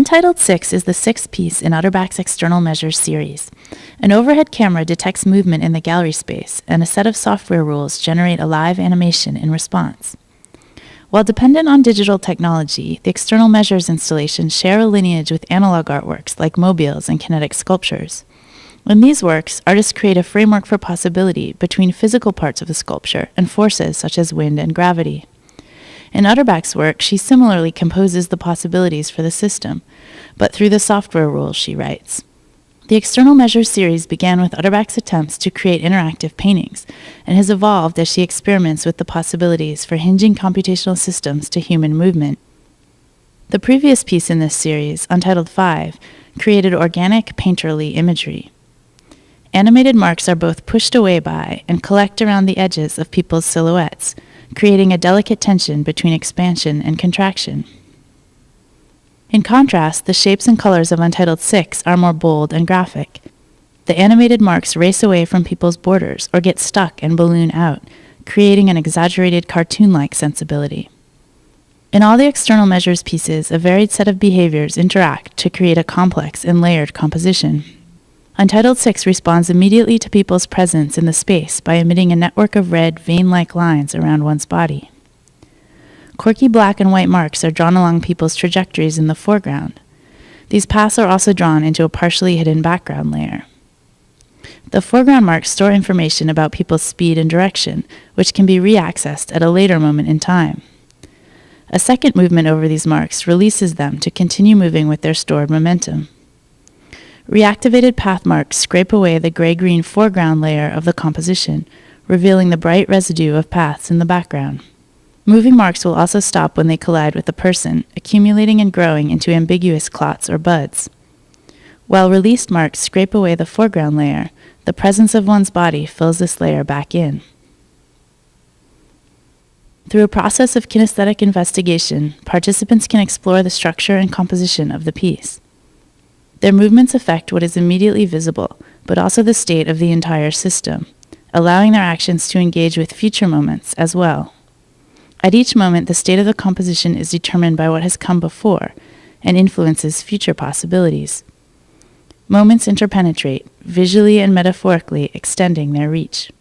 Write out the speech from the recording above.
Untitled 6 is the sixth piece in Utterback's External Measures series. An overhead camera detects movement in the gallery space, and a set of software rules generate a live animation in response. While dependent on digital technology, the External Measures installations share a lineage with analog artworks like mobiles and kinetic sculptures. In these works, artists create a framework for possibility between physical parts of the sculpture and forces such as wind and gravity. In Utterback's work, she similarly composes the possibilities for the system, but through the software rules she writes. The External Measures series began with Utterback's attempts to create interactive paintings, and has evolved as she experiments with the possibilities for hinging computational systems to human movement. The previous piece in this series, Untitled 5, created organic, painterly imagery. Animated marks are both pushed away by and collect around the edges of people's silhouettes, creating a delicate tension between expansion and contraction. In contrast, the shapes and colors of Untitled 6 are more bold and graphic. The animated marks race away from people's borders or get stuck and balloon out, creating an exaggerated cartoon-like sensibility. In all the External Measures pieces, a varied set of behaviors interact to create a complex and layered composition. Untitled 6 responds immediately to people's presence in the space by emitting a network of red, vein-like lines around one's body. Quirky black and white marks are drawn along people's trajectories in the foreground. These paths are also drawn into a partially hidden background layer. The foreground marks store information about people's speed and direction, which can be re-accessed at a later moment in time. A second movement over these marks releases them to continue moving with their stored momentum. Reactivated path marks scrape away the gray-green foreground layer of the composition, revealing the bright residue of paths in the background. Moving marks will also stop when they collide with the person, accumulating and growing into ambiguous clots or buds. While released marks scrape away the foreground layer, the presence of one's body fills this layer back in. Through a process of kinesthetic investigation, participants can explore the structure and composition of the piece. Their movements affect what is immediately visible, but also the state of the entire system, allowing their actions to engage with future moments as well. At each moment, the state of the composition is determined by what has come before and influences future possibilities. Moments interpenetrate, visually and metaphorically extending their reach.